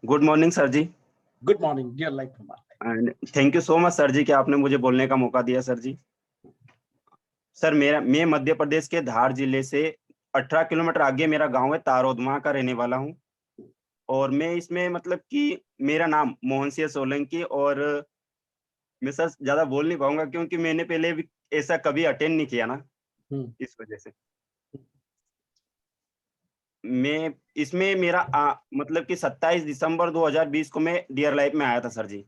Good morning sir ji. Good morning dear life Kumar. And thank you so much sir ji कि आपने मुझे बोलने का मौका दिया सर जी। सर मैं मध्य प्रदेश के धार जिले से 18 किलोमीटर आगे मेरा गांव है तारोद, वहाँ का रहने वाला हूँ। और मैं इसमें मतलब कि मेरा नाम मोहन सिंह सोलंकी, और मैं सर ज्यादा बोल नहीं पाऊंगा क्योंकि मैंने पहले भी ऐसा कभी अटेंड नहीं किया ना, इस वजह से। मैं इसमें मेरा मतलब कि 27 दिसंबर 2020 को मैं डियर लाइफ में आया था सर जी।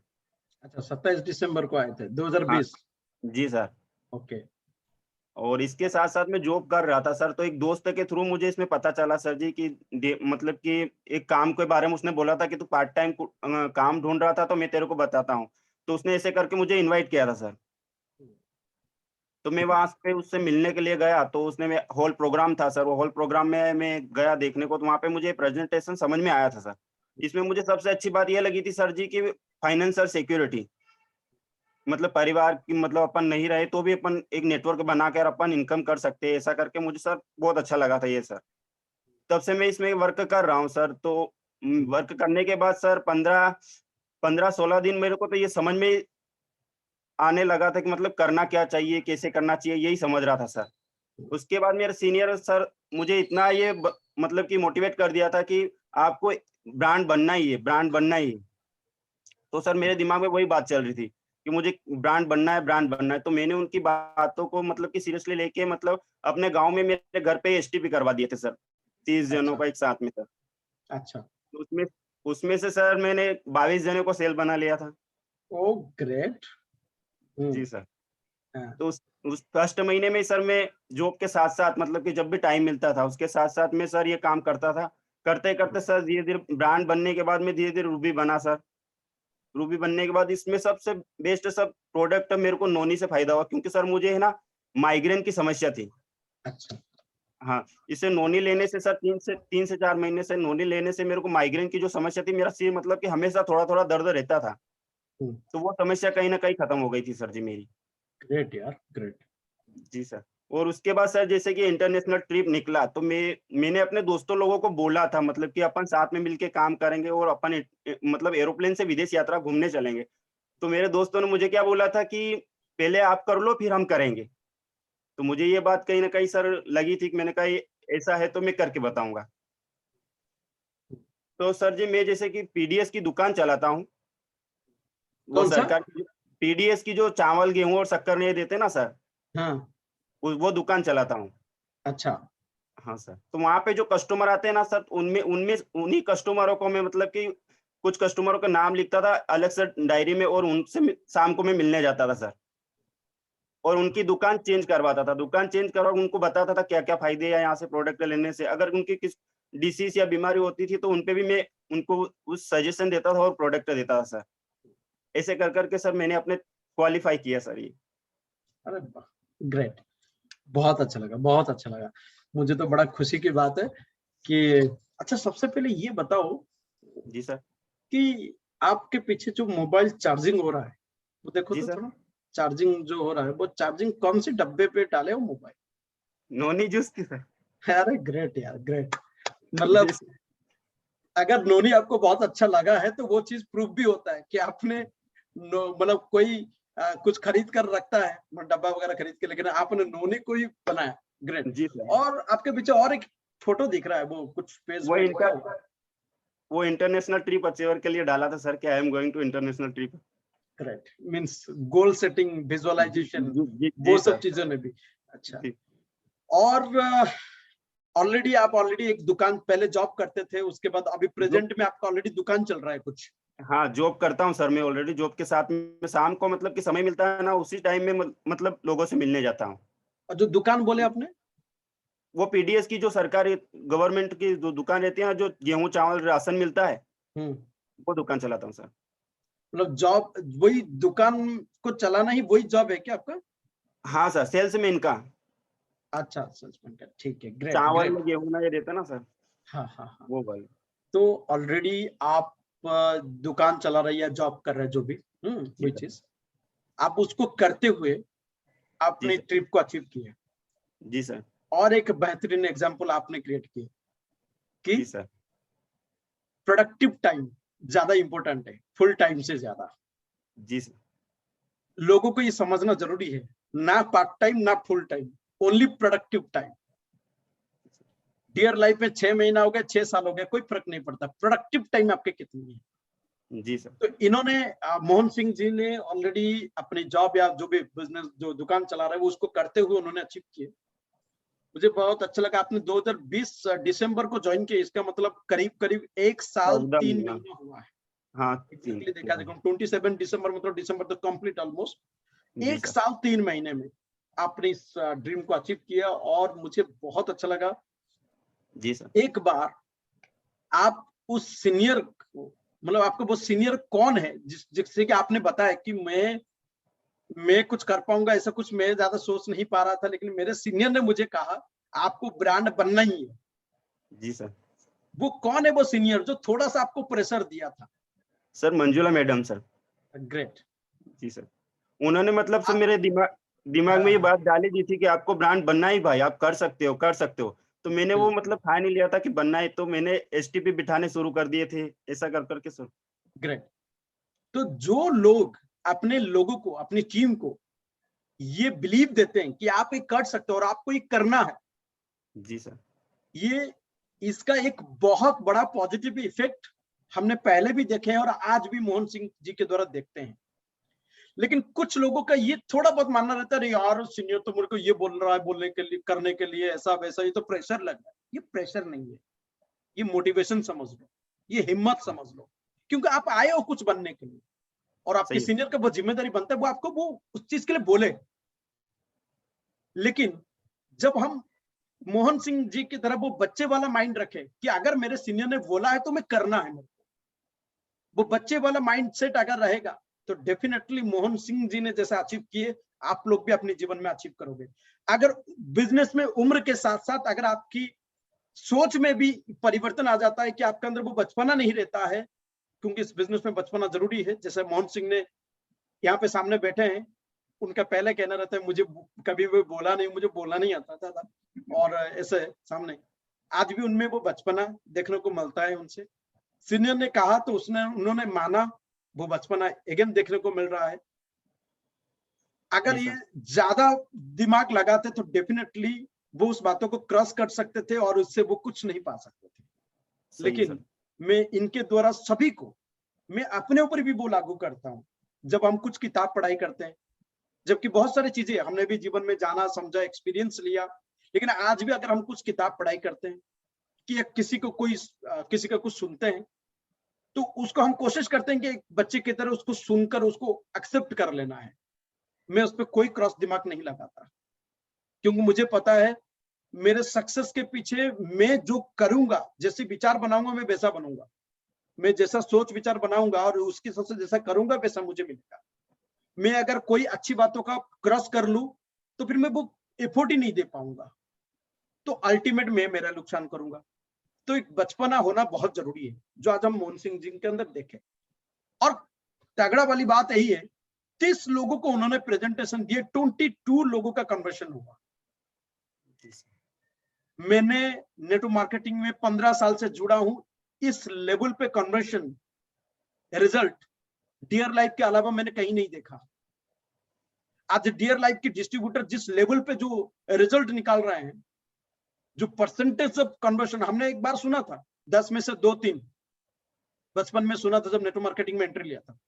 अच्छा, 27 दिसंबर को आए थे हाँ 2020। जी सर। ओके। और इसके साथ साथ मैं जॉब कर रहा था सर, तो एक दोस्त के थ्रू मुझे इसमें पता चला सर जी कि मतलब कि एक काम के बारे में उसने बोला था कि तू पार्ट टाइम काम ढूंढ रहा था तो मैं तेरे को बताता हूँ। तो उसने ऐसे करके मुझे इनवाइट किया था सर। तो मैं वहां पे उससे मिलने के लिए गया, तो उसने में हॉल प्रोग्राम था सर, वो हॉल प्रोग्राम में मैं गया देखने को, तो वहां पे मुझे प्रेजेंटेशन समझ में आया था सर। इसमें मुझे सबसे अच्छी बात यह लगी थी सर जी की फाइनेंशियल सिक्योरिटी, मतलब परिवार की, मतलब अपन नहीं रहे तो भी अपन एक नेटवर्क बनाकर अपन इनकम कर सकते हैं, ऐसा करके मुझे सर बहुत अच्छा लगा था ये सर। तब से मैं इसमें वर्क कर रहा हूँ सर। तो वर्क करने के बाद सर 15-16 दिन मेरे को तो ये समझ में आने लगा था कि मतलब करना क्या चाहिए, कैसे करना चाहिए, यही समझ रहा था सर। उसके बाद मेरे सीनियर सर मुझे इतना मतलब कि मोटिवेट कर दिया था कि आपको ब्रांड बनना ही है, ब्रांड बनना ही है। तो सर मेरे दिमाग में वही बात चल रही थी कि मुझे ब्रांड बनना है, ब्रांड बनना है। तो मैंने उनकी बातों को मतलब कि सीरियसली लेके मतलब अपने गांव में मेरे घर पे एसटीपी करवा दिए थे सर, 30 जनों अच्छा का एक साथ में सर। अच्छा। तो उसमें उसमें से सर मैंने 22 जनों को सेल बना लिया था। ओ ग्रेट। जी सर। हाँ। तो उस फर्स्ट महीने में सर मैं जॉब के साथ साथ मतलब कि जब भी टाइम मिलता था उसके साथ साथ में सर ये काम करता था। करते करते सर धीरे धीरे ब्रांड बनने के बाद में धीरे धीरे रूबी बना सर। रूबी बनने के बाद इसमें सबसे बेस्ट सब प्रोडक्ट मेरे को नोनी से फायदा हुआ, क्योंकि सर मुझे है ना माइग्रेन की समस्या थी। अच्छा। हाँ, इसे नोनी लेने से सर 3 से 4 महीने से नोनी लेने से मेरे को माइग्रेन की जो समस्या थी, मेरा सिर मतलब कि हमेशा थोड़ा थोड़ा दर्द रहता था। तो वो समस्या कहीं ना कहीं खत्म हो गई थी सर जी मेरी। ग्रेट यार, ग्रेट। जी सर। और उसके बाद सर जैसे कि इंटरनेशनल ट्रिप निकला, तो मैंने अपने दोस्तों लोगों को बोला था मतलब कि अपन साथ में मिलके काम करेंगे और अपन मतलब एरोप्लेन से विदेश यात्रा घूमने चलेंगे। तो मेरे दोस्तों ने मुझे क्या बोला था कि पहले आप कर लो फिर हम करेंगे। तो मुझे ये बात कहीं ना कहीं सर लगी थी कि मैंने कहा ये ऐसा है तो मैं करके बताऊंगा। तो सर जी मैं जैसे कि पीडीएस की दुकान चलाता हूँ। वो कौन सा? सरकार की पीडीएस की जो चावल गेहूं और शक्कर नहीं देते ना सर, हाँ। वो दुकान चलाता हूँ। अच्छा। हाँ सर। तो वहाँ पे जो कस्टमर आते हैं ना सर, उनमें उनमें उन्हीं कस्टमरों को मैं मतलब कि कुछ कस्टमरों का नाम लिखता था अलग से डायरी में, और उनसे शाम को मैं मिलने जाता था सर। और उनकी दुकान चेंज करवाता था, दुकान चेंज करवा उनको बताता था क्या क्या फायदे हैं यहाँ से प्रोडक्ट लेने से। अगर उनकी किस डिसीज या बीमारी होती थी तो उनपे भी मैं उनको उस सजेशन देता था और प्रोडक्ट देता था सर। ऐसे कर करके सर मैंने अपने क्वालिफाई किया सर ये। अरे वाह, ग्रेट। बहुत अच्छा लगा, बहुत अच्छा लगा। मुझे तो बड़ा खुशी की बात है कि अच्छा, सबसे पहले ये बताओ जी सर। कि आपके पीछे जो मोबाइल चार्जिंग हो रहा है, वो देखो जी तो सर। थोड़ा। चार्जिंग जो हो रहा है वो चार्जिंग कौन से डब्बे पे डाले हो मोबाइल? नोनी जूस की सर। अरे ग्रेट यार, ग्रेट। जी मतलब सर। अगर नोनी आपको बहुत अच्छा लगा है तो वो चीज प्रूफ भी होता है कि आपने मतलब कोई कुछ खरीद कर रखता है, डब्बा वगैरह खरीद के, लेकिन आपने नोनी को ही बनाया। ग्रेट। जी सर। और आपके पीछे और एक फोटो दिख रहा है, वो कुछ पेज वो में इनका लिखा हुआ है। वो इंटरनेशनल ट्रिप अचीवर के लिए डाला था सर कि I am going to international trip. Correct, means goal setting, जी विजुअलाइजेशन, जी जी वो जी सब सर। चीजों ने भी। अच्छा। जी और आप ऑलरेडी एक दुकान पहले जॉब करते थे, उसके बाद अभी जो प्रेजेंट में आपका ऑलरेडी दुकान चल रहा है कुछ? हाँ, जॉब करता हूँ सर मैं ऑलरेडी। जॉब के साथ में शाम को मतलब कि समय मिलता है ना, उसी टाइम में मतलब लोगों से मिलने जाता हूँ। और जो दुकान बोले आपने? वो पीडीएस की जो सरकारी गवर्नमेंट की जो दुकान रहती है, जो गेहूं चावल राशन मिलता है, हम्म। वो दुकान चलाता हूँ सर। मतलब जॉब वही, दुकान को चलाना ही वही जॉब है क्या आपका? हाँ सर, सेल्समैन का। अच्छा, सस्पेंड का, ठीक है, ग्रेट चावल ग्रेट। में गेहूं में ये देता है ना सर, हाँ हाँ हाँ। वो भाई। तो ऑलरेडी आप दुकान चला रहे या जॉब कर रहे हैं, जो भी जी वही सर। चीज, आप उसको करते हुए जी आपने सर। ट्रिप को अचीव किया। जी सर। और एक बेहतरीन एग्जांपल आपने क्रिएट किया कि जी सर। प्रोडक्टिव टाइम ज्यादा इंपॉर्टेंट है, फुल टाइम से ज्यादा। जी सर। लोगों को ये समझना जरूरी है, ना पार्ट टाइम ना full time, only productive time. Dear life में 6 महीना हो गया, 6 साल हो गया, कोई फर्क नहीं पड़ता, प्रोडक्टिव टाइम आपके कितनी है। जी सर। तो इन्होंने मोहन सिंह जी ने ऑलरेडी अपनी जॉब या जो भी बिजनेस जो दुकान चला रहे हैं वो उसको करते हुए उन्होंने अचीव किए। मुझे बहुत अच्छा लगा, आपने 2020 दिसंबर को ज्वाइन किया, इसका मतलब करीब करीब 1 साल 14 3 महीना। महीना हुआ है। हाँ, एग्जैक्टली देखा देखो 27 दिसंबर, मतलब दिसंबर तो कंप्लीट ऑलमोस्ट जी 1 सर। साल 3 महीने में आपने इस ड्रीम को अचीव किया। और मुझे बहुत अच्छा लगा, जी सर। एक बार आप उस सीनियर को, मतलब आपका वो सीनियर कौन है जिससे कि आपने बताया कि मैं कुछ कर पाऊंगा, ऐसा कुछ मैं ज्यादा सोच नहीं पा रहा था, लेकिन मेरे सीनियर ने मुझे कहा आपको ब्रांड बनना ही है। जी सर। वो कौन है वो सीनियर जो थोड़ा सा आपको प्रेशर दिया था? Sir Manjula madam sir. Great. जी सर। उन्होंने मतलब सर आप मेरे दिमाग दिमाग में ये हाँ, बात डाली दी थी कि आपको ब्रांड बनना ही भाई, आप कर सकते हो, कर सकते हो। तो मैंने वो बिल्कुल मतलब ठान ही लिया था कि बनना है, तो मैंने एसटीपी बिठाने शुरू कर दिए थे, ऐसा कर करके सर। ग्रेट। तो जो लोग अपने लोगों को, अपनी टीम को ये बिलीव देते हैं कि आप ये कर सकते हो और आपको ये करना है, जी सर। ये इसका एक बहुत बड़ा पॉजिटिव इफेक्ट हमने पहले भी देखे हैं और आज भी मोहन सिंह जी के द्वारा देखते हैं। लेकिन कुछ लोगों का ये थोड़ा बहुत मानना रहता है, यार सीनियर तो मेरे को ये बोल रहा है, बोलने के लिए, करने के लिए, ऐसा वैसा, ये तो प्रेशर लग रहा है। ये प्रेशर नहीं है, ये मोटिवेशन समझ लो, ये हिम्मत समझ लो, क्योंकि आप आए हो कुछ बनने के लिए और आपके सही है सर। सीनियर का वो जिम्मेदारी बनता है वो आपको वो उस चीज के लिए बोले। लेकिन जब हम मोहन सिंह जी की तरह वो बच्चे वाला माइंड रखे कि अगर मेरे सीनियर ने बोला है तो मैं करना है, मेरे को वो बच्चे वाला माइंड सेट अगर रहेगा तो डेफिनेटली मोहन सिंह जी ने जैसे अचीव किए, आप लोग भी अपने जीवन में अचीव करोगे। अगर बिजनेस में उम्र के साथ साथ अगर आपकी सोच में भी परिवर्तन आ जाता है कि आपके अंदर वो बचपना नहीं रहता है, क्योंकि इस बिजनेस में बचपना जरूरी है। जैसे मोहन सिंह ने यहाँ पे सामने बैठे हैं, उनका पहले कहना रहता है मुझे कभी भी बोला नहीं, मुझे बोलना नहीं आता था, और ऐसे सामने आज भी उनमें वो बचपना देखने को मिलता है उनसे। सीनियर ने कहा तो उन्होंने माना, वो बचपना अगेन देखने को मिल रहा है। अगर जी ये सर। ज्यादा दिमाग लगाते तो डेफिनेटली वो उस बातों को क्रॉस कर सकते थे और उससे वो कुछ नहीं पा सकते थे। सही है लेकिन सर। मैं इनके द्वारा सभी को, मैं अपने ऊपर भी वो लागू करता हूँ। जब हम कुछ किताब पढ़ाई करते हैं, जबकि बहुत सारी चीजें हमने भी जीवन में जाना, समझा, एक्सपीरियंस लिया, लेकिन आज भी अगर हम कुछ किताब पढ़ाई करते हैं कि किसी को कोई किसी का कुछ सुनते हैं, तो उसको हम कोशिश करते हैं कि एक बच्चे की तरह उसको सुनकर उसको एक्सेप्ट कर लेना है। मैं उस पर कोई क्रॉस दिमाग नहीं लगाता, क्योंकि मुझे पता है मेरे सक्सेस के पीछे मैं जो करूंगा, जैसे विचार बनाऊंगा मैं वैसा बनूंगा, मैं जैसा सोच विचार बनाऊंगा और उसके हिसाब से जैसा करूंगा वैसा मुझे मिलेगा। मैं अगर कोई अच्छी बातों का क्रॉस कर लूं तो फिर मैं वो एफर्ट ही नहीं दे पाऊंगा, तो अल्टीमेट में मेरा नुकसान करूंगा। तो एक बचपना होना बहुत जरूरी है, जो आज हम मोहन सिंह जी के अंदर देखें। और तगड़ा वाली बात यही है, 30 लोगों को उन्होंने प्रेजेंटेशन दिए, 22 लोगों का कन्वर्शन हुआ। जी सर। मैंने नेटवर्क मार्केटिंग में 15 साल से जुड़ा हूं, इस लेवल पे कन्वर्शन रिजल्ट डियर लाइफ के अलावा मैंने कहीं नहीं देखा। आज डियर लाइफ के डिस्ट्रीब्यूटर जिस लेवल पे जो रिजल्ट निकाल रहे हैं, जो परसेंटेज ऑफ कन्वर्शन हमने एक बार सुना था 10 में से 2-3, बचपन में सुना था जब नेटवर्क मार्केटिंग में एंट्री लिया था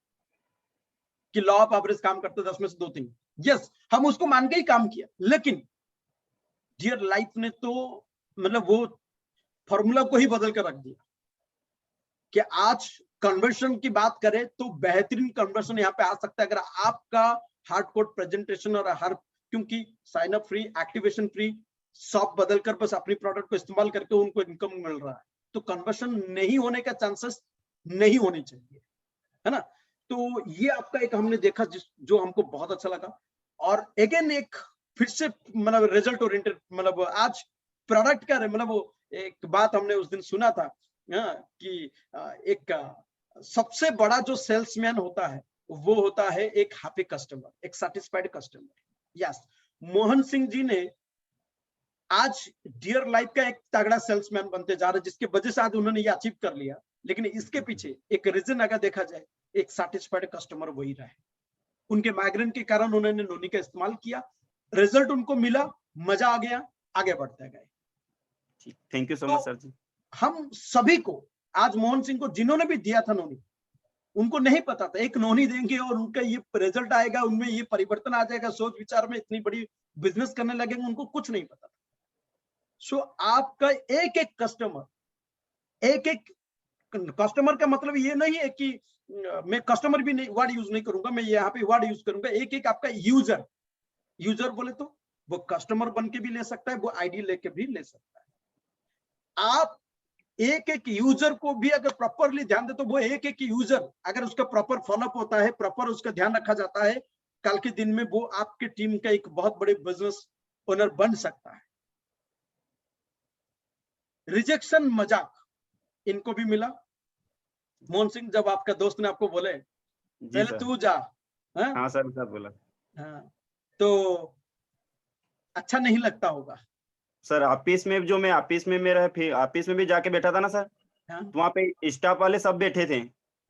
कि लॉ ऑफ एवरेज काम करते 10 में से 2-3। यस, हम उसको मान के ही काम किया, लेकिन डियर लाइफ ने तो मतलब वो फॉर्मूला को ही बदल कर रख दिया कि आज कन्वर्शन की बात करें तो बेहतरीन कन्वर्शन यहाँ पे आ सकता है अगर आपका हार्ड कोड प्रेजेंटेशन और हर, क्योंकि sign up free, activation free, shop बदलकर बस अपनी प्रोडक्ट को इस्तेमाल करके उनको इनकम मिल रहा है, तो कन्वर्शन नहीं होने का चांसेस नहीं होनी चाहिए, है ना। तो ये आपका एक हमने देखा जो हमको बहुत अच्छा लगा। और अगेन एक फिर से मतलब रिजल्ट ओरिएंटेड, मतलब आज प्रोडक्ट का मतलब वो एक बात हमने उस दिन सुना था कि एक सबसे बड़ा जो सेल्समैन होता है वो होता है एक हैप्पी कस्टमर, एक satisfied customer. Yes, Mohan Singh ji ने आज डियर लाइफ का एक तगड़ा सेल्समैन बनते जा रहे हैं, जिसकी वजह से आज उन्होंने ये अचीव कर लिया लेकिन इसके पीछे एक रीजन अगर देखा जाए, एक सैटिस्फाइड कस्टमर वही रहे। उनके माइग्रेन के कारण उन्होंने नोनी का इस्तेमाल किया, रिजल्ट उनको मिला, मजा आ गया, आगे बढ़ते गए। थैंक यू सो तो मच सर जी। हम सभी को, आज मोहन सिंह को जिन्होंने भी दिया था नोनी, उनको नहीं पता था एक नोनी देंगे और उनका ये रिजल्ट आएगा, उनमें ये परिवर्तन आ जाएगा, सोच विचार में इतनी बड़ी बिजनेस करने लगेंगे, उनको कुछ नहीं पता था। सो आपका एक एक कस्टमर, एक एक कस्टमर का मतलब ये नहीं है कि मैं कस्टमर भी नहीं वर्ड यूज नहीं करूंगा, मैं यहाँ पे वर्ड यूज करूंगा, एक एक आपका यूजर। यूजर बोले तो वो कस्टमर बन के भी ले सकता है, वो आईडी लेके भी ले सकता है। आप एक एक यूजर को भी अगर प्रॉपरली ध्यान दे, तो वो एक एक यूजर अगर उसका प्रॉपर फॉलोअप होता है, प्रॉपर उसका ध्यान रखा जाता है, कल के दिन में वो आपके टीम का एक बहुत बड़े बिजनेस ओनर बन सकता है। रिजेक्शन मजाक इनको भी मिला। मोहन सिंह, जब आपका दोस्त ने आपको बोले जी पहले सर। तू जा, हाँ हाँ सर, सर बोला। हाँ, तो अच्छा नहीं लगता होगा। सर ऑफिस में जो मैं ऑफिस में मेरा फिर ऑफिस में भी जाके बैठा था ना सर, हाँ तो वहाँ पे स्टाफ वाले सब बैठे थे।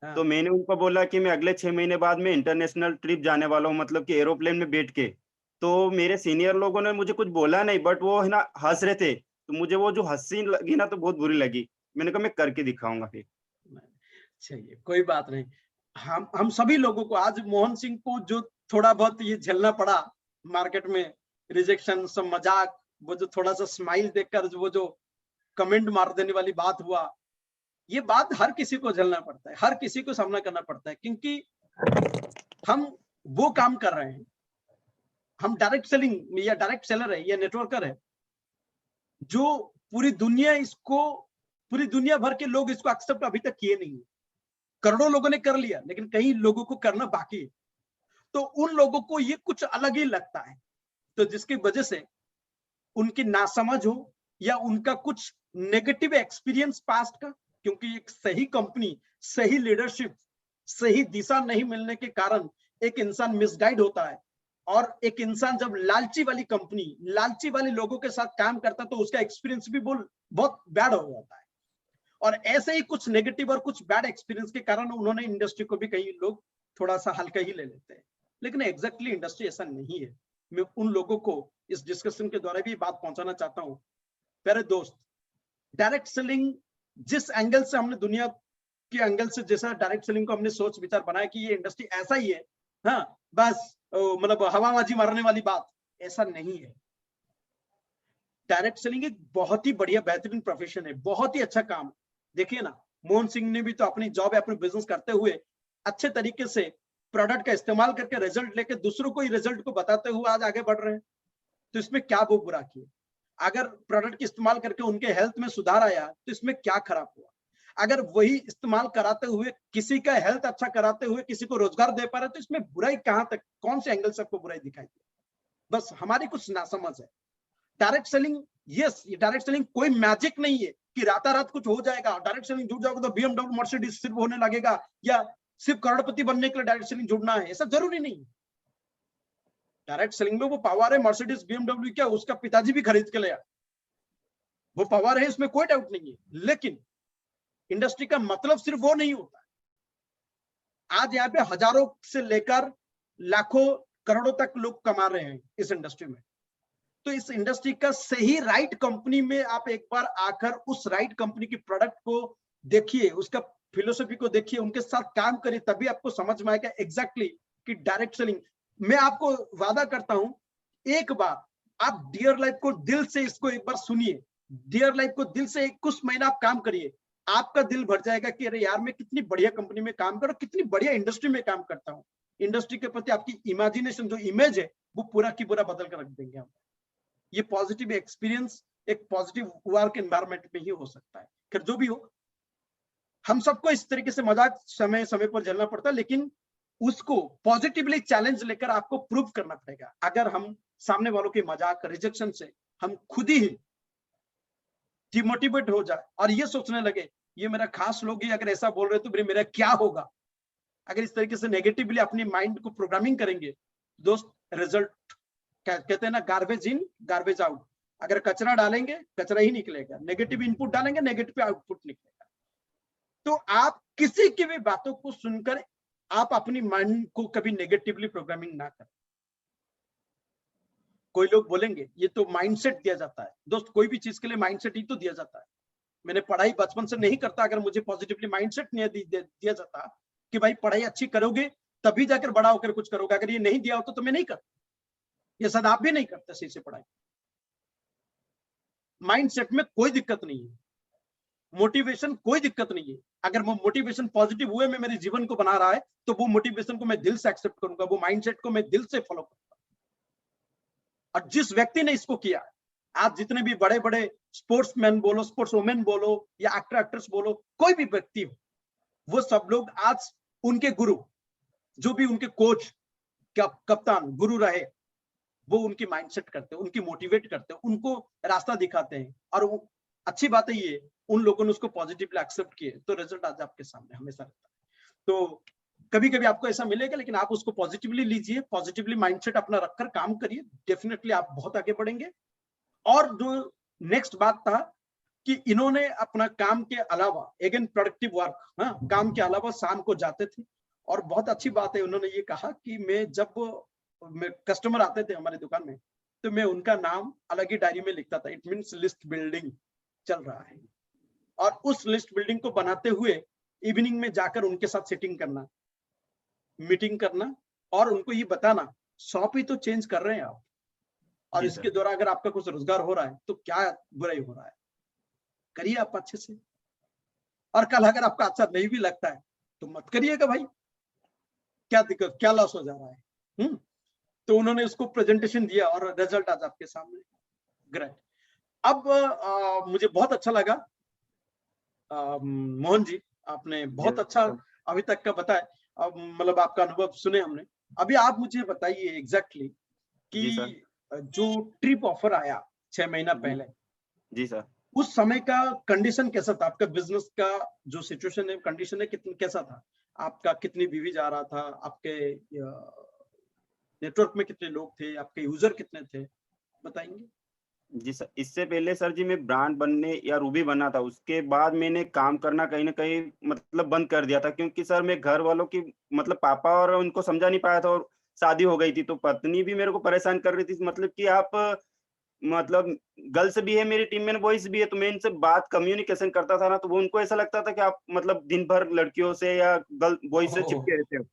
हाँ तो मैंने उनको बोला कि मैं अगले 6 महीने बाद में इंटरनेशनल ट्रिप जाने वाला हूँ, मतलब कि एरोप्लेन में बैठ के। तो मेरे सीनियर लोगों ने मुझे कुछ बोला नहीं, बट वो है ना हँस रहे थे। तो मुझे वो जो हँसी लगी ना, तो बहुत बुरी लगी। मैंने कहा मैं करके दिखाऊँगा फिर। चलिए कोई बात नहीं। हम सभी लोगों को, आज मोहन सिंह को जो थोड़ा बहुत ये झेलना पड़ा मार्केट में, रिजेक्शन, सब मजाक, वो जो थोड़ा सा स्माइल देखकर वो जो कमेंट मार देने वाली बात हुआ, ये बात हर किसी को झेलना पड़ता है, हर किसी को सामना करना पड़ता है, क्योंकि हम वो काम कर रहे हैं, हम डायरेक्ट सेलिंग या डायरेक्ट सेलर है या नेटवर्कर है, जो पूरी दुनिया इसको, पूरी दुनिया भर के लोग इसको एक्सेप्ट अभी तक किए नहीं है। करोड़ों लोगों ने कर लिया, लेकिन कई लोगों को करना बाकी है। तो उन लोगों को ये कुछ अलग ही लगता है, तो जिसकी वजह से उनकी नासमझ हो या उनका कुछ नेगेटिव एक्सपीरियंस पास्ट का, क्योंकि एक सही कंपनी, सही लीडरशिप, सही दिशा नहीं मिलने के कारण एक इंसान मिसगाइड होता है। और एक इंसान जब लालची वाली कंपनी, लालची वाले लोगों के साथ काम करता है, तो उसका एक्सपीरियंस भी बहुत बैड हो जाता है। और ऐसे ही कुछ नेगेटिव और कुछ बैड एक्सपीरियंस के कारण उन्होंने इंडस्ट्री को भी कई लोग थोड़ा सा हल्का ही ले लेते हैं, लेकिन एग्जैक्टली इंडस्ट्री ऐसा नहीं है। मैं उन लोगों को इस डिस्कशन के द्वारा भी बात पहुंचाना चाहता हूं, प्यारे दोस्त, डायरेक्ट सेलिंग जिस एंगल से हमने दुनिया के एंगल से, जैसा डायरेक्ट सेलिंग को हमने सोच विचार बनाया कि ये इंडस्ट्री ऐसा ही है, हाँ बस मतलब हवाबाजी मारने वाली बात, ऐसा नहीं है। डायरेक्ट सेलिंग एक बहुत ही बढ़िया बेहतरीन प्रोफेशन है, बहुत ही अच्छा काम। देखिए ना, मोहन सिंह ने भी तो अपनी जॉब, अपने बिजनेस करते हुए अच्छे तरीके से प्रोडक्ट का इस्तेमाल करके रिजल्ट लेके दूसरों को ही रिजल्ट को बताते हुए आज आगे बढ़ रहे हैं। तो इसमें क्या वो बुरा किया? अगर प्रोडक्ट के इस्तेमाल करके उनके हेल्थ में सुधार आया, तो इसमें क्या खराब हुआ? अगर वही इस्तेमाल कराते हुए किसी का हेल्थ अच्छा कराते हुए किसी को रोजगार दे पा रहे, तो इसमें बुराई कहां तक, कौन से एंगल से आपको बुराई दिखाई दे? बस हमारी कुछ नासमझ है। डायरेक्ट सेलिंग, यस, ये डायरेक्ट सेलिंग कोई मैजिक नहीं है कि रातारात कुछ हो जाएगा, डायरेक्ट सेलिंग जुड़ जाओगे तो बीएमडब्ल्यू मर्सिडीज सिर्फ होने लगेगा, या सिर्फ करोड़पति बनने के लिए डायरेक्ट सेलिंग जुड़ना है, ऐसा जरूरी नहीं। डायरेक्ट सेलिंग में वो पावर है, मर्सिडीज बीएमडब्ल्यू क्या उसका पिताजी भी खरीद के ले आए, वो पावर है, इसमें कोई डाउट नहीं है। लेकिन इंडस्ट्री का मतलब सिर्फ वो नहीं होता। आज यहाँ पे हजारों से लेकर लाखों करोड़ों तक लोग कमा रहे हैं इस इंडस्ट्री में। तो इस इंडस्ट्री का सही राइट कंपनी में आप एक बार आकर उस राइट कंपनी की प्रोडक्ट को देखिए, उसका फिलोसफी को देखिए, उनके साथ काम करिए, तभी आपको समझ में आएगा एग्जैक्टली कि डायरेक्ट सेलिंग। मैं आपको वादा करता हूं, एक बार आप डियर लाइफ को दिल से इसको एक बार सुनिए, डियर लाइफ को दिल से कुछ महीना आप काम करिए, आपका दिल भर जाएगा कि अरे यार, मैं कितनी बढ़िया कंपनी में काम कर रहा हूं, कितनी बढ़िया इंडस्ट्री में काम करता हूं। इंडस्ट्री के प्रति आपकी इमेजिनेशन, जो इमेज है, वो पूरा की पूरा बदल कर रख देंगे हम। ये पॉजिटिव एक्सपीरियंस एक पॉजिटिव वर्क एनवायरनमेंट में ही हो सकता है। फिर जो भी हो, हम सबको इस तरीके से मजाक समय समय पर झेलना पड़ता है, लेकिन उसको पॉजिटिवली चैलेंज लेकर आपको प्रूव करना पड़ेगा। अगर हम सामने वालों के मजाक, रिजेक्शन से हम खुद ही डिमोटिवेट हो जाए और ये सोचने लगे ये मेरा खास लोग ही अगर ऐसा बोल रहे तो फिर मेरा क्या होगा, अगर इस तरीके से नेगेटिवली अपनी माइंड को प्रोग्रामिंग करेंगे, दोस्त, रिजल्ट कहते हैं ना, गार्बेज इन गार्बेज आउट। अगर कचरा डालेंगे, कचरा ही निकलेगा, नेगेटिव इनपुट डालेंगे, नेगेटिव आउटपुट निकलेगा। तो आप किसी की भी बातों को सुनकर आप अपनी माइंड को कभी नेगेटिवली प्रोग्रामिंग ना करें। कोई लोग बोलेंगे ये तो माइंडसेट दिया जाता है। दोस्त, कोई भी चीज के लिए माइंडसेट ही तो दिया जाता है। मैंने पढ़ाई बचपन से नहीं करता अगर मुझे पॉजिटिवली माइंडसेट नहीं दिया जाता कि भाई पढ़ाई अच्छी करोगे तभी जाकर बड़ा होकर कुछ करोगे, अगर ये नहीं दिया होता तो मैं नहीं करता। ये शायद आप भी नहीं करते सही से पढ़ाई। माइंडसेट में कोई दिक्कत नहीं है, मोटिवेशन कोई दिक्कत नहीं है। अगर वो मोटिवेशन पॉजिटिव हुए में मेरे जीवन को बना रहा है तो वो मोटिवेशन को मैं दिल से एक्सेप्ट करूंगा, वो माइंडसेट को मैं दिल से फॉलो करूंगा। और जिस व्यक्ति ने इसको किया, आज जितने भी बड़े बड़े स्पोर्ट्समैन बोलो, स्पोर्ट्स वुमेन बोलो या एक्टर एक्ट्रेस बोलो, कोई भी व्यक्ति हो, वो सब लोग आज उनके गुरु, जो भी उनके कोच, कप्तान, गुरु रहे, वो उनकी माइंडसेट करते हैं, उनकी मोटिवेट करते हैं, उनको रास्ता दिखाते हैं। और वो अच्छी बात है, ये उन लोगों ने उसको पॉजिटिवली एक्सेप्ट किए तो रिजल्ट आज आपके सामने हमेशा रहता है। तो कभी कभी आपको ऐसा मिलेगा, लेकिन आप उसको पॉजिटिवली लीजिए, पॉजिटिवली माइंडसेट अपना रखकर काम करिए, डेफिनेटली आप बहुत आगे बढ़ेंगे। और जो नेक्स्ट बात था कि इन्होंने अपना काम के अलावा अगेन प्रोडक्टिव वर्क, हाँ, काम के अलावा शाम को जाते थे। और बहुत अच्छी बात है, उन्होंने ये कहा कि मैं जब कस्टमर आते थे हमारी दुकान में तो मैं उनका नाम अलग ही डायरी में लिखता था। इट मीन्स लिस्ट बिल्डिंग चल रहा है। और उस लिस्ट बिल्डिंग को बनाते हुए इवनिंग में जाकर उनके साथ सेटिंग करना, मीटिंग करना और उनको ये बताना शॉप ही तो चेंज कर रहे हैं आप, और इसके द्वारा अगर आपका कुछ रोजगार हो रहा है तो क्या बुराई हो रहा है, करिए आप अच्छे से। और कल अगर आपका अच्छा नहीं भी लगता है तो मत करिएगा भाई, क्या दिक्कत, क्या लॉस हो जा रहा है। तो उन्होंने उसको प्रेजेंटेशन दिया और रिजल्ट आज आपके सामने। ग्रेट। अब मुझे बहुत अच्छा लगा मोहन जी, आपने बहुत अच्छा अभी तक का बताया। अब मतलब आपका अनुभव सुने हमने। अभी आप मुझे बताइए एग्जैक्टली कि जो ट्रिप ऑफर आया 6 महीना पहले, जी सर, उस समय का कंडीशन कैसा था? आपका बिजनेस का जो सिचुएशन है, कंडीशन है, कैसा था? आपका कितनी बीवी जा रहा था? आपके नेटवर्क में कितने लोग थे? आपके यूजर कितने थे? बताएंगे? जी सर। इससे पहले सर जी मैं ब्रांड बनने या रूबी बना था, उसके बाद मैंने काम करना कहीं न कहीं मतलब बंद कर दिया था, क्योंकि सर मैं घर वालों की मतलब पापा और उनको समझा नहीं पाया था, और शादी हो गई थी तो पत्नी भी मेरे को परेशान कर रही थी, मतलब कि आप मतलब गर्ल्स भी है मेरी टीम में, बॉयज भी है, तो मैं इनसे बात कम्युनिकेशन करता था ना, तो वो उनको ऐसा लगता था कि आप मतलब दिन भर लड़कियों से या गर्ल बॉयज से ओह! चिपके रहते हो।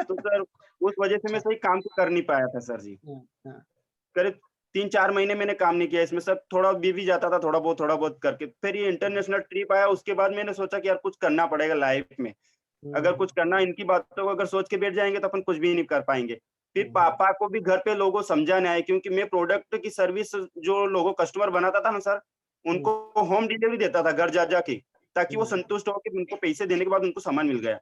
तो सर उस वजह से मैं अच्छा। सही काम तो कर नहीं पाया था सर जी। हाँ। करीब 3-4 महीने मैंने काम नहीं किया इसमें, सब थोड़ा बिज़ी जाता था, थोड़ा बहुत करके। फिर ये इंटरनेशनल ट्रिप आया, उसके बाद मैंने सोचा कि यार कुछ करना पड़ेगा लाइफ में। अगर कुछ करना, इनकी बातों को अगर सोच के बैठ जाएँगे तो अपन कुछ भी नहीं कर पाएँगे। फिर पापा को भी घर पे लोगों समझाने आए, क्योंकि मैं प्रोडक्ट की सर्विस जो लोगों कस्टमर बनाता था ना सर, उनको होम डिलीवरी देता था घर जा-जा के, ताकि वो संतुष्ट हो के उनको पैसे देने के बाद उनको सामान मिल गया।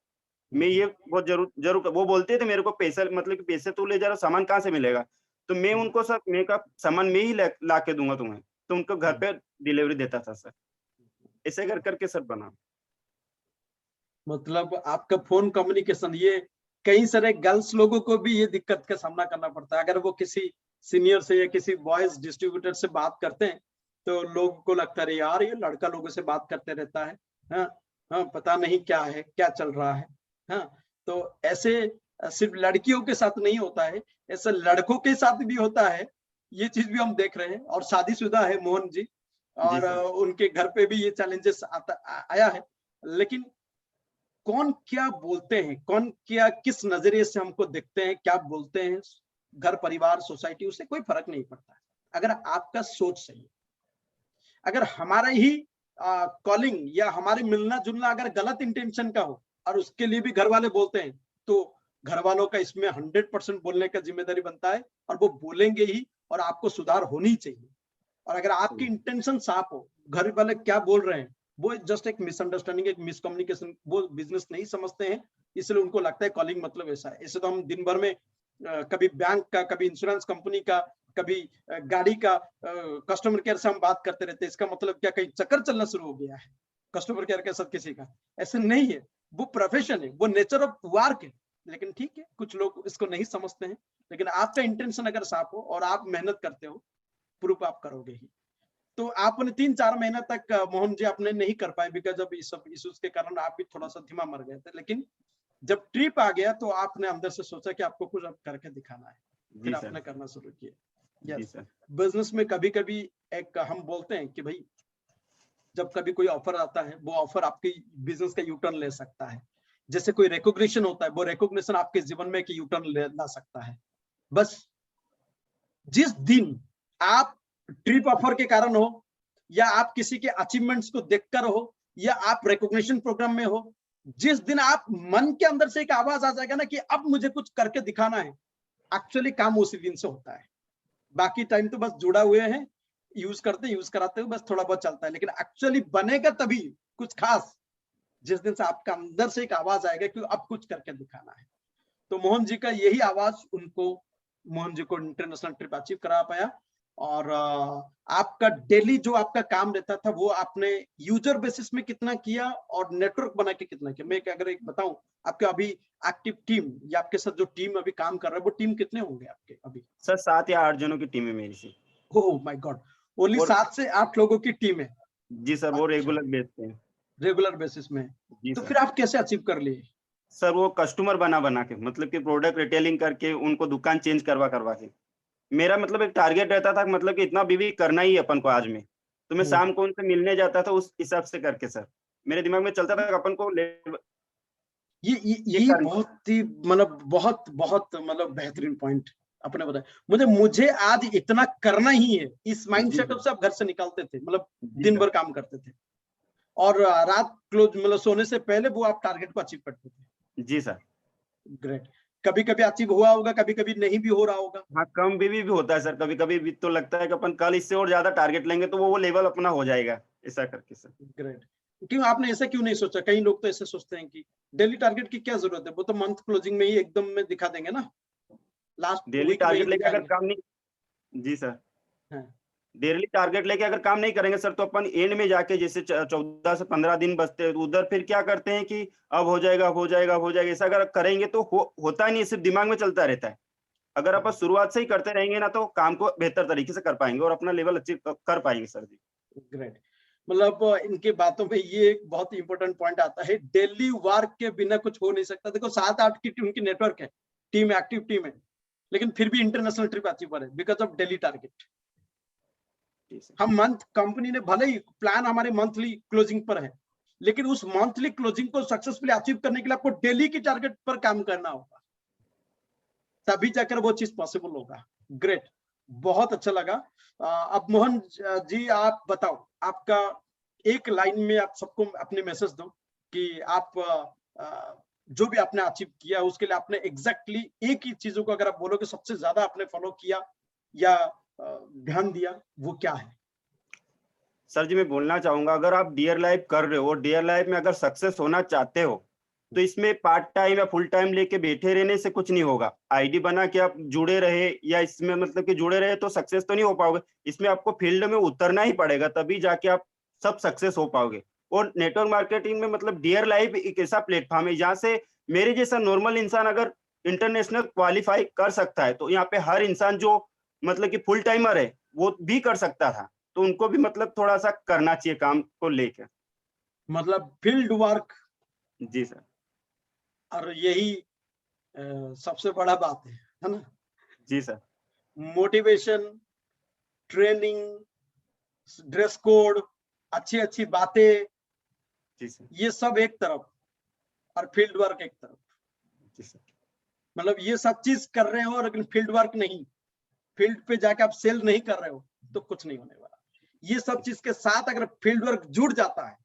मैं ये बहुत ज़रूर वो बोलते थे मेरे को पैसा, मतलब कि पैसे तू ले जा रहा, सामान कहाँ से मिलेगा? तो मैं उनको सर, मैं कहा सामान मैं ही ला के दूँगा तुम्हें, तो उनको घर पे डिलीवरी देता था सर। ऐसे कर के सर बना। मतलब आपका फोन कम्युनिकेशन, ये कई सारे गर्ल्स लोगों को भी ये दिक्कत का सामना करना पड़ता है। अगर वो किसी सीनियर से या किसी बॉयज डिस्ट्रीब्यूटर से बात करते हैं तो लोगों को लगता है यार ये लड़का लोगों से बात करते रहता है, हाँ हाँ, पता नहीं क्या है, क्या चल रहा है। हाँ, तो ऐसे सिर्फ लड़कियों के साथ नहीं होता है, ऐसे लड़कों के साथ भी होता है। ये चीज भी हम देख रहे हैं। और शादीशुदा है मोहन जी, जी और सर। उनके घर पे भी ये चैलेंजेस आया है। लेकिन कौन क्या बोलते हैं, कौन क्या किस नजरिए से हमको देखते हैं, क्या बोलते हैं, घर परिवार सोसाइटी, उससे कोई फर्क नहीं पड़ता है अगर आपका सोच सही है। अगर हमारा ही कॉलिंग या हमारे मिलना जुलना अगर गलत इंटेंशन का हो और उसके लिए भी घर वाले बोलते हैं, तो घर वालों का इसमें 100% बोलने का जिम्मेदारी बनता है, और वो बोलेंगे ही, और आपको सुधार होनी चाहिए। और अगर आपकी इंटेंशन साफ हो, घर वाले क्या बोल रहे हैं वो जस्ट एक मिसअंडरस्टैंडिंग, एक मिसकम्युनिकेशन, वो बिजनेस नहीं समझते हैं, इसलिए उनको लगता है कॉलिंग मतलब ऐसा है। ऐसे तो हम दिन भर में कभी बैंक का, कभी इंश्योरेंस कंपनी का, कभी गाड़ी का कस्टमर केयर से हम बात करते रहते हैं। इसका मतलब क्या कहीं चक्कर चलना शुरू हो गया है कस्टमर केयर के साथ किसी का? ऐसे नहीं है, वो प्रोफेशन है, वो नेचर ऑफ वर्क है। लेकिन ठीक है, कुछ लोग इसको नहीं समझते हैं। लेकिन आपका इंटेंशन अगर साफ हो और आप मेहनत करते हो, प्रूफ आप करोगे ही। तो आपने 3-4 महीने तक मोहन जी आपने नहीं कर पाए बिकॉज ऑफ इस सब इश्यूज के कारण आप भी थोड़ा सा धीमा मर गए थे, लेकिन जब ट्रिप आ गया तो आपने अंदर से सोचा कि आपको कुछ अब करके दिखाना है, फिर जी सर। आपने करना शुरू किया। जी यस, सर। बिजनेस में कभी कभी एक हम बोलते हैं कि भाई जब कभी कोई ऑफर आता है वो ऑफर आपके बिजनेस का यूटर्न ले सकता है, जैसे कोई रिकॉग्निशन होता है वो रिकॉग्निशन आपके जीवन में एक यूटर्न ला सकता है। बस जिस दिन आप ट्रिप ऑफर के कारण हो या आप किसी के अचीवमेंट्स को देखकर हो या आप रिकॉग्निशन प्रोग्राम में हो, जिस दिन आप मन के अंदर से एक आवाज आ जाएगा ना कि अब मुझे कुछ करके दिखाना है, एक्चुअली काम उसी दिन से होता है। बाकी टाइम तो बस जुड़ा हुए हैं, यूज करते यूज कराते हुए बस थोड़ा बहुत चलता है, लेकिन एक्चुअली बनेगा तभी कुछ खास जिस दिन से आपका अंदर से एक आवाज आएगा कि अब कुछ करके दिखाना है। तो मोहन जी का यही आवाज मोहन जी को इंटरनेशनल ट्रिप अचीव करा पाया। और आपका डेली जो आपका काम रहता था वो आपने यूजर बेसिस में कितना किया और नेटवर्क बना के कितना किया? मैं अगर एक बताऊं, आपके अभी एक्टिव टीम या आपके साथ जो टीम अभी काम कर रहा है वो टीम कितने होंगे आपके अभी? सर 7 या 8 जनों की टीम है मेरी सी। ओह माय गॉड, ओनली और 7 से 8 लोगों की टीम है। जी सर, वो अच्छा, रेगुलर बेस पे हैं। रेगुलर बेसिस में। जी तो सर। फिर आप कैसे अचीव कर लिए? सर वो कस्टमर बना के मतलब कि प्रोडक्ट रिटेलिंग करके उनको दुकान चेंज करवा के। मेरा मतलब एक टारगेट रहता था मतलब कि इतना बीवी करना ही है अपन को आज में। तो मैं शाम को उनसे मिलने जाता था उस हिसाब से करके सर। मेरे दिमाग में चलता था कि अपन को ये ये करना। बहुत ही मतलब बहुत बहुत मतलब बेहतरीन पॉइंट आपने बताया। मुझे आज इतना करना ही है, इस माइंड जी सेटअप सर। से आप घर से निकलते थे, मतलब जी दिन सर। भर काम करते थे और रात क्लोज मतलब सोने से पहले वो आप टारगेट को अचीव करते थे। जी सर। ग्रेट। कभी कभी अचीव हुआ होगा, कभी कभी नहीं भी हो रहा होगा। हाँ, कम बीवी भी होता है सर, कभी-कभी भी तो लगता है कि अपन कल इससे और ज़्यादा टारगेट लेंगे तो वो लेवल अपना हो जाएगा, ऐसा करके सर। ग्रेट। क्यों आपने ऐसा क्यों नहीं सोचा? कई लोग तो ऐसे सोचते हैं कि डेली टारगेट की क्या जरूरत है, वो तो मंथ क्लोजिंग में ही एकदम में दिखा देंगे ना, लास्ट डेली वीक में ही टारगेट लेके अगर दिखाएंगे। काम नहीं। जी सर। हाँ। डेली टारगेट लेके अगर काम नहीं करेंगे सर तो अपन एंड में जाके जैसे 14 से 15 दिन बचते हैं तो उधर फिर क्या करते हैं कि अब हो जाएगा, हो जाएगा, हो जाएगा, ऐसा अगर करेंगे तो होता ही नहीं, सिर्फ दिमाग में चलता रहता है। अगर अपन शुरुआत से ही करते रहेंगे ना तो काम को बेहतर तरीके से कर पाएंगे और अपना लेवल अचीव कर पाएंगे सर जी। ग्रेट। मतलब इनके बातों में ये एक बहुत इंपॉर्टेंट पॉइंट आता है, डेली वर्क के बिना कुछ हो नहीं सकता। देखो 7-8 की टीम की नेटवर्क है, टीम एक्टिव टीम है, लेकिन फिर भी इंटरनेशनल ट्रिप अचीव है बिकॉज ऑफ डेली टारगेट। जी सर। हम मंथ कंपनी ने भले ही प्लान हमारे मंथली क्लोजिंग पर है, लेकिन उस मंथली क्लोजिंग को सक्सेसफुली अचीव करने के लिए आपको डेली की टारगेट पर काम करना होगा, तभी जाकर वो चीज पॉसिबल होगा। ग्रेट, बहुत अच्छा लगा। अब मोहन जी आप बताओ, आपका एक लाइन में आप सबको अपने मैसेज दो कि आप जो भी आपने अचीव किया उसके लिए आपने एग्जैक्टली एक ही चीजों को अगर आप बोलो कि सबसे ज्यादा आपने फॉलो किया या ध्यान दिया, वो क्या है? सर जी मैं बोलना चाहूंगा, अगर आप डियर लाइफ कर रहे हो और डियर लाइफ में अगर सक्सेस होना चाहते हो तो इसमें पार्ट टाइम या फुल टाइम लेके बैठे रहने से कुछ नहीं होगा। आईडी बना के आप जुड़े रहे या इसमें मतलब कि जुड़े रहे तो सक्सेस तो नहीं हो पाओगे। इसमें आपको फील्ड में उतरना ही पड़ेगा, तभी जाके आप सब सक्सेस हो पाओगे। और नेटवर्क मार्केटिंग में मतलब डियर लाइफ एक ऐसा प्लेटफॉर्म है जहाँ से मेरे जैसा नॉर्मल इंसान अगर इंटरनेशनल क्वालिफाई कर सकता है तो यहाँ पे हर इंसान जो मतलब कि फुल टाइमर है वो भी कर सकता था। तो उनको भी मतलब थोड़ा-सा करना चाहिए काम को लेके। मतलब फील्ड वर्क, जी सर। और यही सबसे बड़ा बात है ना? जी sir. Motivation, training, dress code, अच्छी-अच्छी बातें, जी सर। ये सब एक तरफ और फील्ड वर्क एक तरफ। जी सर। मतलब ये सब चीज कर रहे हो लेकिन फील्ड वर्क नहीं, फील्ड पे जाके आप सेल नहीं कर रहे हो तो कुछ नहीं होने वाला। ये सब चीज के साथ अगर फील्ड वर्क जुड़ जाता है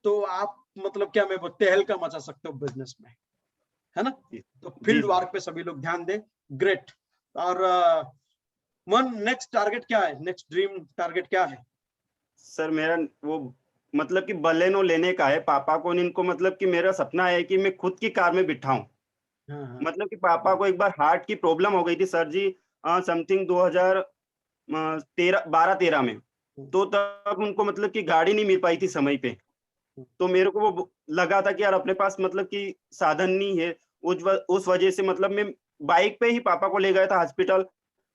तो आप मतलब क्या मैं तहलका मचा सकते हो बिजनेस में, है ना? जी। तो जी फील्ड सर। वर्क पे सभी लोग ध्यान दें। ग्रेट। और वन नेक्स्ट टारगेट क्या है, नेक्स्ट ड्रीम टारगेट क्या है? सर मेरा वो मतलब कि बलेनो लेने का है। पापा को और इनको मतलब कि मेरा सपना है कि मैं खुद की कार में बिठाऊँ। हाँ हाँ। मतलब कि पापा को एक बार हार्ट की प्रॉब्लम हो गई थी सर जी, समथिंग 2000 13 12-13 में। तो तब उनको मतलब कि गाड़ी नहीं मिल पाई थी समय पे। तो मेरे को वो लगा था कि यार अपने पास मतलब कि साधन नहीं है। उस वजह से मतलब मैं बाइक पे ही पापा को ले गया था हॉस्पिटल।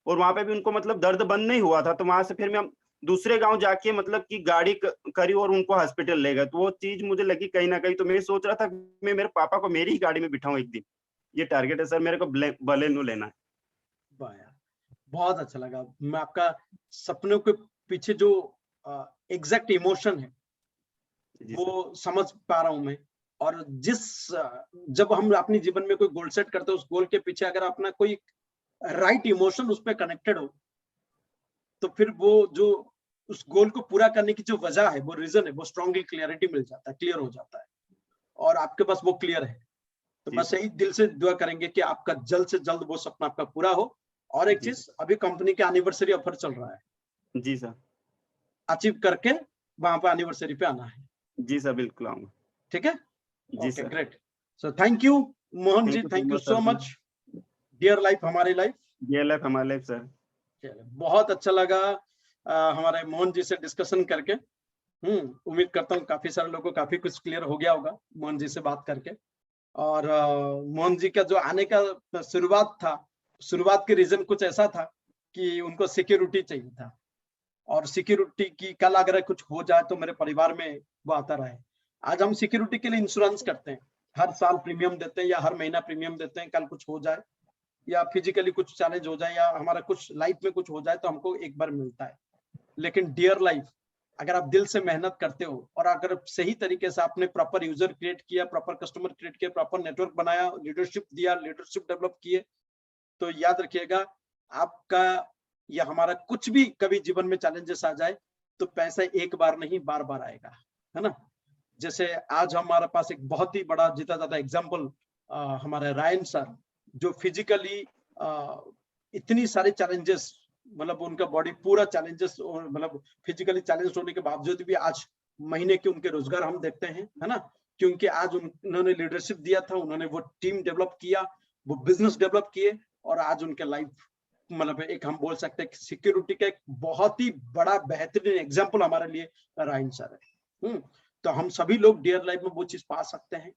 और वहाँ पे भी उनको मतलब दर्द बंद नहीं हुआ था, तो वहाँ से फिर मैं दूसरे गाँव जाके मतलब कि गाड़ी करी और उनको हॉस्पिटल ले गए। तो वो चीज़ मुझे लगी कहीं न कहीं, तो मैं सोच रहा था मैं मेरे पापा को मेरी ही गाड़ी में बिठाऊँ एक दिन। ये टारगेट है सर, मेरे को बलेनो लेना है। वाह यार, बहुत अच्छा लगा। मैं आपका सपनों के पीछे जो एग्जैक्ट इमोशन है जी वो सर। समझ पा रहा हूँ मैं। और जब हम अपने जीवन में कोई गोल सेट करते हैं, उस गोल के पीछे अगर अपना कोई राइट इमोशन उस पे कनेक्टेड हो, तो फिर वो जो उस गोल को पूरा करने की जो वजह है, वो रीजन है, वो स्ट्रांगली क्लियरिटी मिल जाता है, क्लियर हो जाता है, और आपके पास वो क्लियर है। तो जी बस सर। यही दिल से दुआ करेंगे कि आपका जल्द से जल्द वो सपना आपका पूरा हो। और एक जी चीज, सर। अभी कंपनी के एनिवर्सरी ऑफर चल रहा है, जी सर। अचीव करके वहां पे एनिवर्सरी पे आना है। जी सर, बिल्कुल आऊँगा। ठीक है? जी okay, sir. Great. So thank you Mohan ji, thank you so thank you much so sir ji. Much. Dear life हमारी लाइफ। डियर लाइफ हमारी लाइफ सर। बहुत अच्छा लगा हमारे मोहन जी से डिस्कशन करके। उम्मीद करता हूँ काफी सारे लोगों को काफी कुछ क्लियर हो गया होगा मोहन जी से बात करके। और मोहन जी का जो आने का शुरुआत था, शुरुआत के रीजन कुछ ऐसा था कि उनको सिक्योरिटी चाहिए था, और सिक्योरिटी की कल अगर कुछ हो जाए तो मेरे परिवार में वो आता रहे। आज हम सिक्योरिटी के लिए इंश्योरेंस करते हैं, हर साल प्रीमियम देते हैं या हर महीना प्रीमियम देते हैं। कल कुछ हो जाए या फिजिकली कुछ चैलेंज हो जाए या हमारा कुछ लाइफ में कुछ हो जाए तो हमको एक बार मिलता है। लेकिन डियर लाइफ, अगर आप दिल से मेहनत करते हो और अगर सही तरीके से आपने प्रॉपर यूजर क्रिएट किया, प्रॉपर कस्टमर क्रिएट किया, प्रॉपर नेटवर्क बनाया, लीडरशिप दिया, लीडरशिप डेवलप किए, तो याद रखिएगा आपका या हमारा कुछ भी कभी जीवन में चैलेंजेस आ जाए तो पैसा एक बार नहीं बार बार आएगा, है ना? जैसे आज हमारे पास एक बहुत ही बड़ा जीता जाता एग्जाम्पल हमारे रायन सर, जो फिजिकली इतनी सारे चैलेंजेस, मतलब उनका बॉडी पूरा चैलेंजेस, मतलब फिजिकली चैलेंज होने के बावजूद भी आज महीने के उनके रोजगार हम देखते हैं, है ना? क्योंकि आज उन्होंने लीडरशिप दिया था, उन्होंने वो टीम डेवलप किया, वो बिजनेस डेवलप किए, और आज उनके लाइफ, मतलब एक हम बोल सकते हैं सिक्योरिटी का एक बहुत ही बड़ा बेहतरीन एग्जाम्पल हमारे लिए रायन सर है। तो हम सभी लोग डियर लाइफ में वो चीज पा सकते हैं।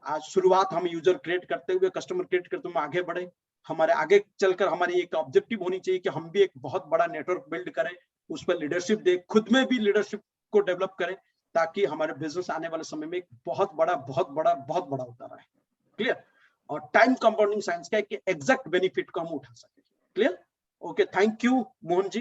आज शुरुआत हम यूजर क्रिएट करते हुए, कस्टमर क्रिएट करते हुए आगे बढ़े। हमारे आगे चलकर हमारी एक ऑब्जेक्टिव होनी चाहिए कि हम भी एक बहुत बड़ा नेटवर्क बिल्ड करें, उस पर लीडरशिप दे, खुद में भी लीडरशिप को डेवलप करें, ताकि हमारे बिजनेस आने वाले समय में एक बहुत बड़ा होता रहे। क्लियर? और टाइम कंपाउंडिंग साइंस का एक एग्जैक्ट बेनिफिट को हम उठा सके। Clear? Okay, thank you Mohan ji.